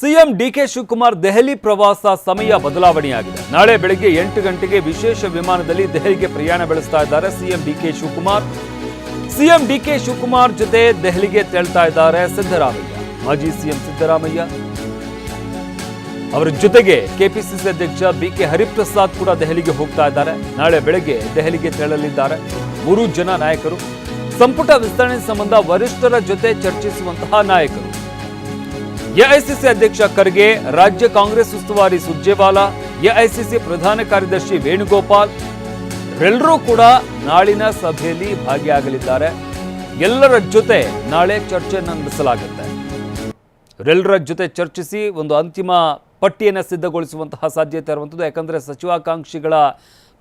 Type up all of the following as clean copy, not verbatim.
CM DK Shivakumar Delhi ಪ್ರವಾಸ ಸಮಯ ಬದಲಾವಣೆಯಾಗಿದೆ. ನಾಳೆ ಬೆಳಗ್ಗೆ 8 ಗಂಟೆಗೆ ವಿಶೇಷ ವಿಮಾನದಲ್ಲಿ ದೆಹಲಿಗೆ ಪ್ರಯಾಣ ಬೆಳೆಸ್ತಾ ಇದ್ದಾರೆ ಸಿಎಂ ಡಿಕೆ ಶಿವಕುಮಾರ್. ಸಿಎಂ ಡಿಕೆ ಶಿವಕುಮಾರ್ ಜೊತೆ ದೆಹಲಿಗೆ ತೆರಳ್ತಾ ಇದ್ದಾರೆ ಸಿದ್ದರಾಮಯ್ಯ. ಮಾಜಿ ಸಿಎಂ ಸಿದ್ದರಾಮಯ್ಯ ಅವರ ಜೊತೆಗೆ ಕೆಪಿಸಿಸಿ ಅಧ್ಯಕ್ಷ ಬಿಕೆ ಹರಿಪ್ರಸಾದ್ ಕೂಡ ದೆಹಲಿಗೆ ಹೋಗ್ತಾ ಇದ್ದಾರೆ. ನಾಳೆ ಬೆಳಗ್ಗೆ ದೆಹಲಿಗೆ ತೆರಳಲಿದ್ದಾರೆ. 3 ಜನ ನಾಯಕರು ಸಂಪುಟ ವಿಸ್ತರಣೆ ಸಂಬಂಧ ವರಿಷ್ಠರ ಜೊತೆ ಚರ್ಚಿಸುವಂತಹ ನಾಯಕರು. ಎಐಸಿಸಿ ಅಧ್ಯಕ್ಷ ಖರ್ಗೆ, ರಾಜ್ಯ ಕಾಂಗ್ರೆಸ್ ಉಸ್ತುವಾರಿ ಸುರ್ಜೇವಾಲಾ, ಎಐಸಿಸಿ ಪ್ರಧಾನ ಕಾರ್ಯದರ್ಶಿ ವೇಣುಗೋಪಾಲ್ ಎಲ್ಲರೂ ಕೂಡ ನಾಳಿನ ಸಭೆಯಲ್ಲಿ ಭಾಗಿಯಾಗಲಿದ್ದಾರೆ. ಎಲ್ಲರ ಜೊತೆ ನಾಳೆ ಚರ್ಚೆಯನ್ನು ನಡೆಸಲಾಗುತ್ತೆ. ಎಲ್ಲರ ಜೊತೆ ಚರ್ಚಿಸಿ ಒಂದು ಅಂತಿಮ ಪಟ್ಟಿಯನ್ನು ಸಿದ್ಧಗೊಳಿಸುವಂತಹ ಸಾಧ್ಯತೆ ಇರುವಂಥದ್ದು. ಯಾಕಂದರೆ ಸಚಿವಾಕಾಂಕ್ಷಿಗಳ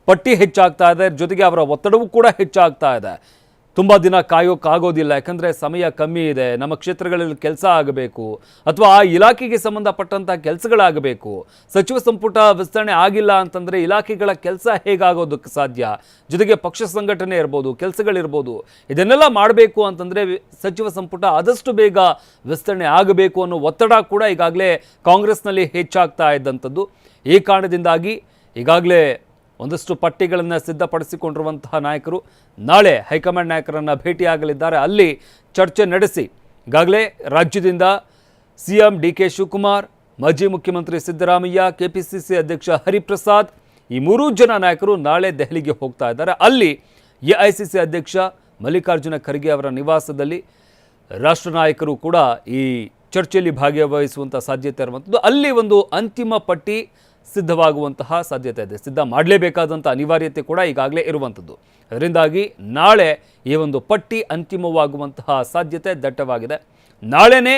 ಪಟ್ಟಿ ಹೆಚ್ಚಾಗ್ತಾ ಇದೆ, ಜೊತೆಗೆ ಅವರ ಒತ್ತಡವೂ ಕೂಡ ಹೆಚ್ಚಾಗ್ತಾ ಇದೆ. ತುಂಬ ದಿನ ಕಾಯೋಕ್ಕಾಗೋದಿಲ್ಲ, ಯಾಕಂದರೆ ಸಮಯ ಕಮ್ಮಿ ಇದೆ. ನಮ್ಮ ಕ್ಷೇತ್ರಗಳಲ್ಲಿ ಕೆಲಸ ಆಗಬೇಕು ಅಥವಾ ಆ ಇಲಾಖೆಗೆ ಸಂಬಂಧಪಟ್ಟಂಥ ಕೆಲಸಗಳಾಗಬೇಕು. ಸಚಿವ ಸಂಪುಟ ವಿಸ್ತರಣೆ ಆಗಿಲ್ಲ ಅಂತಂದರೆ ಇಲಾಖೆಗಳ ಕೆಲಸ ಹೇಗಾಗೋದಕ್ಕೆ ಸಾಧ್ಯ? ಜೊತೆಗೆ ಪಕ್ಷ ಸಂಘಟನೆ ಇರ್ಬೋದು, ಕೆಲಸಗಳಿರ್ಬೋದು, ಇದನ್ನೆಲ್ಲ ಮಾಡಬೇಕು ಅಂತಂದರೆ ಸಚಿವ ಸಂಪುಟ ಆದಷ್ಟು ಬೇಗ ವಿಸ್ತರಣೆ ಆಗಬೇಕು ಅನ್ನೋ ಒತ್ತಡ ಕೂಡ ಈಗಾಗಲೇ ಕಾಂಗ್ರೆಸ್ನಲ್ಲಿ ಹೆಚ್ಚಾಗ್ತಾ ಇದ್ದಂಥದ್ದು. ಈ ಕಾರಣದಿಂದಾಗಿ ಈಗಾಗಲೇ ಒಂದಷ್ಟು ಪಟ್ಟಿಗಳನ್ನು ಸಿದ್ಧಪಡಿಸಿಕೊಂಡಿರುವಂತಹ ನಾಯಕರು ನಾಳೆ ಹೈಕಮಾಂಡ್ ನಾಯಕರನ್ನು ಭೇಟಿಯಾಗಲಿದ್ದಾರೆ. ಅಲ್ಲಿ ಚರ್ಚೆ ನಡೆಸಿ ಈಗಾಗಲೇ ರಾಜ್ಯದಿಂದ ಸಿಎಂ ಡಿಕೆ ಶಿವಕುಮಾರ್, ಮಾಜಿ ಮುಖ್ಯಮಂತ್ರಿ ಸಿದ್ದರಾಮಯ್ಯ, ಕೆಪಿಸಿಸಿ ಅಧ್ಯಕ್ಷ ಹರಿಪ್ರಸಾದ್ ಈ 3 ಜನ ನಾಯಕರು ನಾಳೆ ದೆಹಲಿಗೆ ಹೋಗ್ತಾ ಇದ್ದಾರೆ. ಅಲ್ಲಿ ಎಐಸಿಸಿ ಅಧ್ಯಕ್ಷ ಮಲ್ಲಿಕಾರ್ಜುನ ಖರ್ಗೆ ಅವರ ನಿವಾಸದಲ್ಲಿ ರಾಷ್ಟ್ರ ನಾಯಕರು ಕೂಡ ಈ ಚರ್ಚೆಯಲ್ಲಿ ಭಾಗವಹಿಸುವಂಥ ಸಾಧ್ಯತೆ ಇರುವಂಥದ್ದು. ಅಲ್ಲಿ ಒಂದು ಅಂತಿಮ ಪಟ್ಟಿ ಸಿದ್ಧವಾಗುವಂತಹ ಸಾಧ್ಯತೆ ಇದೆ. ಸಿದ್ಧ ಮಾಡಲೇಬೇಕಾದಂಥ ಅನಿವಾರ್ಯತೆ ಕೂಡ ಈಗಾಗಲೇ ಇರುವಂಥದ್ದು. ಅದರಿಂದಾಗಿ ನಾಳೆ ಈ ಒಂದು ಪಟ್ಟಿ ಅಂತಿಮವಾಗುವಂತಹ ಸಾಧ್ಯತೆ ದಟ್ಟವಾಗಿದೆ. ನಾಳೆನೇ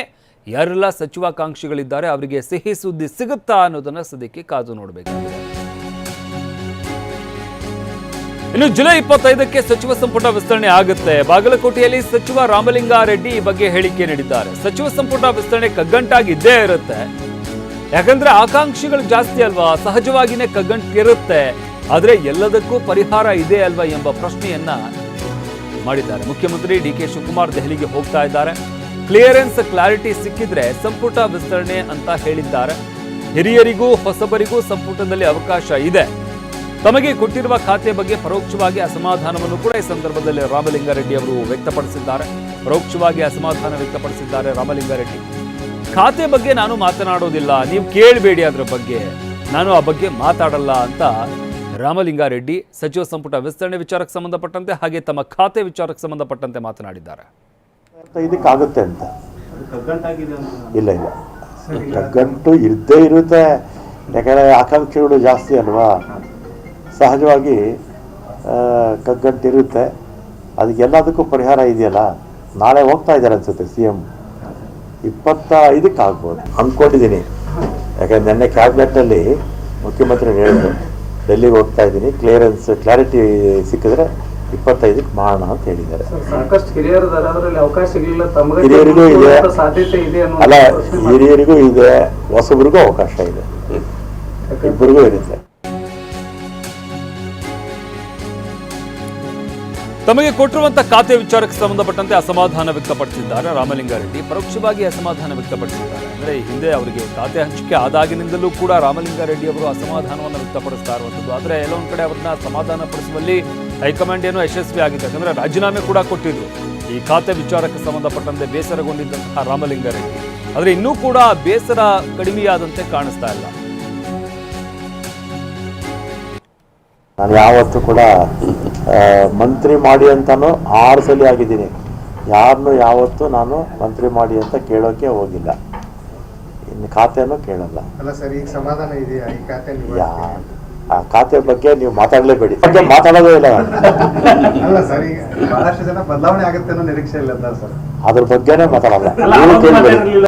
ಯಾರೆಲ್ಲ ಸಚಿವಾಕಾಂಕ್ಷಿಗಳಿದ್ದಾರೆ ಅವರಿಗೆ ಸಿಹಿ ಸುದ್ದಿ ಸಿಗುತ್ತಾ ಅನ್ನೋದನ್ನು ಸದ್ಯಕ್ಕೆ ಕಾದು ನೋಡಬೇಕಾಗಿದೆ. ಇನ್ನು ಜುಲೈ 25ಕ್ಕೆ ಸಚಿವ ಸಂಪುಟ ವಿಸ್ತರಣೆ ಆಗುತ್ತೆ. ಬಾಗಲಕೋಟೆಯಲ್ಲಿ ಸಚಿವ ರಾಮಲಿಂಗಾರೆಡ್ಡಿ ಈ ಬಗ್ಗೆ ಹೇಳಿಕೆ ನೀಡಿದ್ದಾರೆ. ಸಚಿವ ಸಂಪುಟ ವಿಸ್ತರಣೆ ಕಗ್ಗಂಟಾಗಿದ್ದೇ ಇರುತ್ತೆ, ಯಾಕಂದ್ರೆ ಆಕಾಂಕ್ಷಿಗಳು ಜಾಸ್ತಿ ಅಲ್ವಾ, ಸಹಜವಾಗಿಯೇ ಕಗ್ಗಂಟಿರುತ್ತೆ. ಆದರೆ ಎಲ್ಲದಕ್ಕೂ ಪರಿಹಾರ ಇದೆ ಅಲ್ವಾ ಎಂಬ ಪ್ರಶ್ನೆಯನ್ನ ಮಾಡಿದ್ದಾರೆ. ಮುಖ್ಯಮಂತ್ರಿ ಡಿಕೆ ಶಿವಕುಮಾರ್ ದೆಹಲಿಗೆ ಹೋಗ್ತಾ ಇದ್ದಾರೆ. ಕ್ಲಾರಿಟಿ ಸಿಕ್ಕಿದ್ರೆ ಸಂಪುಟ ವಿಸ್ತರಣೆ ಅಂತ ಹೇಳಿದ್ದಾರೆ. ಹಿರಿಯರಿಗೂ ಹೊಸಬರಿಗೂ ಸಂಪುಟದಲ್ಲಿ ಅವಕಾಶ ಇದೆ. ತಮಗೆ ಕೊಟ್ಟಿರುವ ಖಾತೆ ಬಗ್ಗೆ ಪರೋಕ್ಷವಾಗಿ ಅಸಮಾಧಾನವನ್ನು ಕೂಡ ಈ ಸಂದರ್ಭದಲ್ಲಿ ರಾಮಲಿಂಗಾರೆಡ್ಡಿ ಅವರು ವ್ಯಕ್ತಪಡಿಸಿದ್ದಾರೆ. ಪರೋಕ್ಷವಾಗಿ ಅಸಮಾಧಾನ ವ್ಯಕ್ತಪಡಿಸಿದ್ದಾರೆ ರಾಮಲಿಂಗಾರೆಡ್ಡಿ. ಖಾತೆ ಬಗ್ಗೆ ನಾನು ಮಾತನಾಡೋದಿಲ್ಲ, ನೀವು ಕೇಳಬೇಡಿ, ಅದರ ಬಗ್ಗೆ ನಾನು ಆ ಬಗ್ಗೆ ಮಾತಾಡಲ್ಲ ಅಂತ ರಾಮಲಿಂಗಾರೆಡ್ಡಿ ಸಚಿವ ಸಂಪುಟ ವಿಸ್ತರಣೆ ವಿಚಾರಕ್ಕೆ ಸಂಬಂಧಪಟ್ಟಂತೆ ಹಾಗೆ ತಮ್ಮ ಖಾತೆ ವಿಚಾರಕ್ಕೆ ಸಂಬಂಧಪಟ್ಟಂತೆ ಮಾತನಾಡಿದ್ದಾರೆ. ಇದಕ್ಕಾಗುತ್ತೆ ಅಂತ ಇಲ್ಲ ಇಲ್ಲ, ಕಗ್ಗಂಟು ಇದ್ದೇ ಇರುತ್ತೆ. ಯಾಕಂದರೆ ಆಕಾಂಕ್ಷೆಗಳು ಜಾಸ್ತಿ ಅಲ್ವಾ, ಸಹಜವಾಗಿ ಕಗ್ಗಂಟಿರುತ್ತೆ. ಅದಕ್ಕೆಲ್ಲದಕ್ಕೂ ಪರಿಹಾರ ಇದೆಯಲ್ಲ. ನಾಳೆ ಹೋಗ್ತಾ ಇದ್ದಾರೆ ಅನ್ಸುತ್ತೆ ಸಿಎಂ. 25ಕ್ಕೆ ಆಗ್ಬೋದು ಅಂದ್ಕೊಂಡಿದ್ದೀನಿ. ಯಾಕಂದರೆ ನಿನ್ನೆ ಕ್ಯಾಬಿನೆಟ್ಟಲ್ಲಿ ಮುಖ್ಯಮಂತ್ರಿ ಹೇಳಿದ್ರು ಡೆಲ್ಲಿಗೆ ಹೋಗ್ತಾ ಇದ್ದೀನಿ, ಕ್ಲಾರಿಟಿ ಸಿಕ್ಕಿದ್ರೆ 25ಕ್ಕೆ ಮಾಡೋಣ ಅಂತ ಹೇಳಿದ್ದಾರೆ. ಹಿರಿಯರಿಗೂ ಇದೆ, ಅಲ್ಲ ಹಿರಿಯರಿಗೂ ಇದೆ, ಹೊಸಬ್ರಿಗೂ ಅವಕಾಶ ಇದೆ, ಇಬ್ಬರಿಗೂ ಇರುತ್ತೆ. ತಮಗೆ ಕೊಟ್ಟಿರುವಂತಹ ಖಾತೆ ವಿಚಾರಕ್ಕೆ ಸಂಬಂಧಪಟ್ಟಂತೆ ಅಸಮಾಧಾನ ವ್ಯಕ್ತಪಡಿಸಿದ್ದಾರೆ ರಾಮಲಿಂಗಾರೆಡ್ಡಿ. ಪರೋಕ್ಷವಾಗಿ ಅಸಮಾಧಾನ ವ್ಯಕ್ತಪಡಿಸಿದ್ದಾರೆ. ಅಂದರೆ ಹಿಂದೆ ಅವರಿಗೆ ಖಾತೆ ಹಂಚಿಕೆ ಆದಾಗಿನಿಂದಲೂ ಕೂಡ ರಾಮಲಿಂಗಾರೆಡ್ಡಿ ಅವರು ಅಸಮಾಧಾನವನ್ನು ವ್ಯಕ್ತಪಡಿಸ್ತಾ ಇರುವಂಥದ್ದು. ಆದರೆ ಎಲ್ಲೊಂದು ಕಡೆ ಅವ್ರನ್ನ ಸಮಾಧಾನ ಪಡಿಸುವಲ್ಲಿ ಹೈಕಮಾಂಡ್ ಏನೋ ಯಶಸ್ವಿ ಆಗಿದೆ. ಯಾಕಂದರೆ ರಾಜೀನಾಮೆ ಕೂಡ ಕೊಟ್ಟಿದ್ರು ಈ ಖಾತೆ ವಿಚಾರಕ್ಕೆ ಸಂಬಂಧಪಟ್ಟಂತೆ ಬೇಸರಗೊಂಡಿದ್ದಂತಹ ರಾಮಲಿಂಗಾರೆಡ್ಡಿ. ಆದರೆ ಇನ್ನೂ ಕೂಡ ಬೇಸರ ಕಡಿಮೆಯಾದಂತೆ ಕಾಣಿಸ್ತಾ ಇಲ್ಲ. ನಾನು ಯಾವತ್ತೂ ಕೂಡ ಮಂತ್ರಿ ಮಾಡಿ ಅಂತಾನು 6 ಸಲ ಆಗಿದ್ದೀನಿ. ಯಾರನ್ನೂ ಯಾವತ್ತೂ ನಾನು ಮಂತ್ರಿ ಮಾಡಿ ಅಂತ ಕೇಳೋಕೆ ಹೋಗಿಲ್ಲ, ಇನ್ನು ಖಾತೆನೂ ಕೇಳಲ್ಲ. ಆ ಖಾತೆ ಬಗ್ಗೆ ನೀವು ಮಾತಾಡಲೇಬೇಡಿ, ಬಗ್ಗೆ ಮಾತಾಡೋದೇ ಇಲ್ಲ. ಬಹಳಷ್ಟು ಜನ ಬದಲಾವಣೆ ಆಗುತ್ತೆ ಅನ್ನೋ ನಿರೀಕ್ಷೆ ಇಲ್ಲ ಸರ್, ಅದ್ರ ಬಗ್ಗೆನೇ ಮಾತಾಡಲ್ಲ. ನೀವು ಕೇಳಬೇಡಿ.